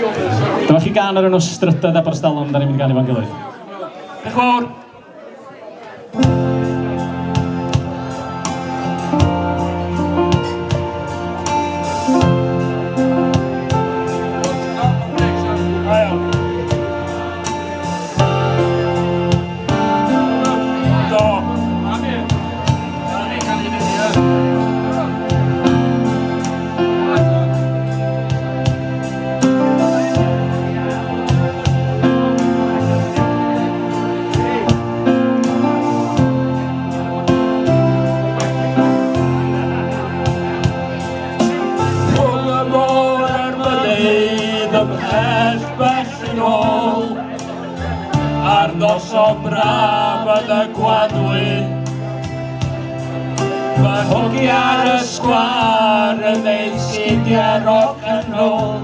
Dyma chi gan ar enw Strydoedd Aberstalwm, da ni'n mynd i ganu fo'n gilydd. Diolch yn fawr. Ar nos o braf yn y gwanwy, mae hogi ar y sgwar yn neud sgidiau rock and roll,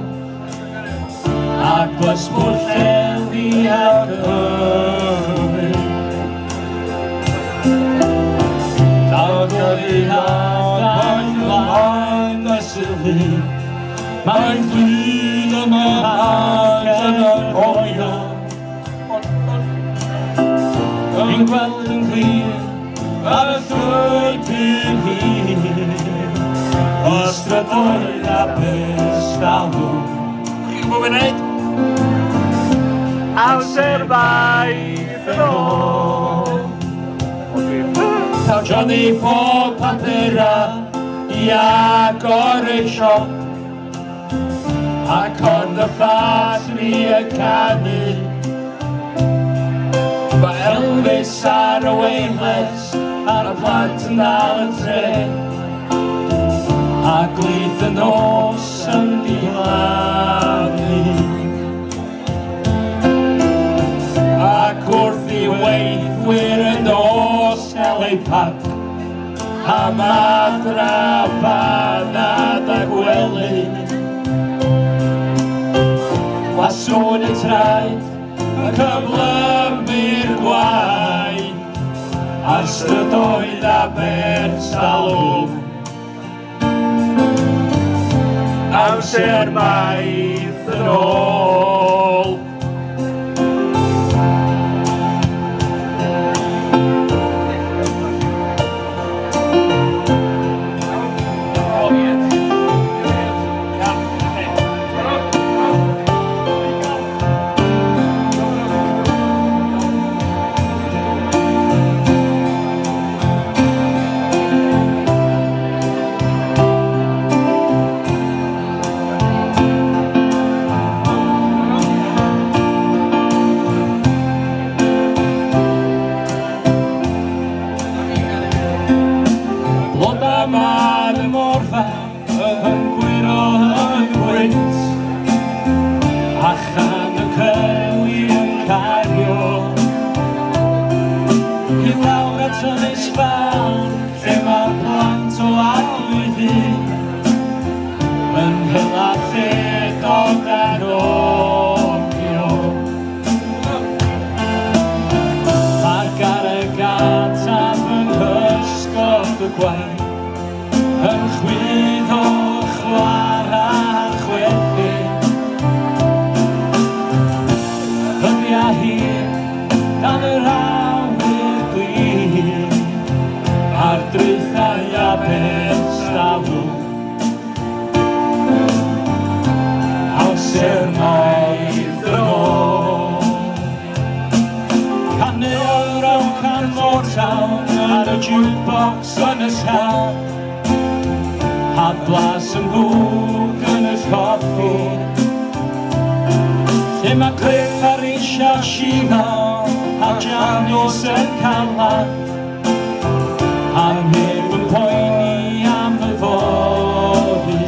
ac oes bwlleli ar gyfi. Daw'r gyrriad a'n ymlaen y sylwi, mae'n flin yn y hag yn y boio. Ni'n gweld yn glir ar y llwyd pum hir o Strydoedd Aberstalwm. Chi'n gwybod beth wneud? Amser maith yn ôl. Taw Johnny pob papura i agor ei siop, ac ond y ffasri y canu. Mae Elvis ar y weilles ar y plant yn dal y tren, a glyth y nos yn diflannu. Ac wrth i weithwyr y nos cael eu pac am adra banad a gwely. Waswn y traed y cyflymu'r gwaith ar Strydoedd Aberstalwm. Amser maith yn ôl. Ma'n y morfa yn gwiro yn gwynt, a chan y cywi yn cario i lawr at ynys fawr lle mae plant o adlwyddi yn hela lledog ar ogio. Mae gar y gataf yn hysgod y gwaith yn chwyddo chwar a chwethu. Hynny a hir dan yr awyr glir ar drithau Aberstalwm. Amser maith yn ôl. Canu rownd canmor town ar y jukebox yn y sgaf, a glas yn bwg yn y coffi, lle mae Cliff ar eisiau Shino a Janice yn cael laff, a neb yn poeni am y fory,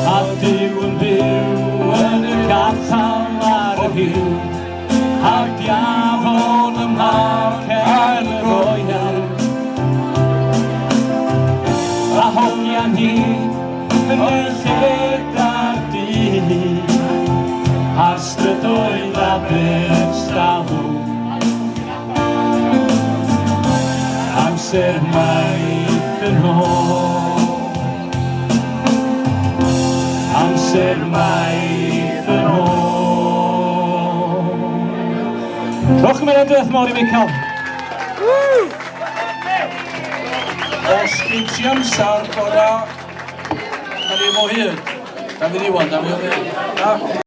a Duw yn byw yn y gapal ar y hiw, a diafon y marc yn y roiau. A hogian hi yn y lledar di ar Strydoedd Aberstalwm. Amser maith yn ôl. amser maith yn ôl. Rhowch gymeradwyeth diwedd mawr i Michael. Os gyn ti amser, Cora, da fi o hyd. Da fi ddiwan, da fi o hyd.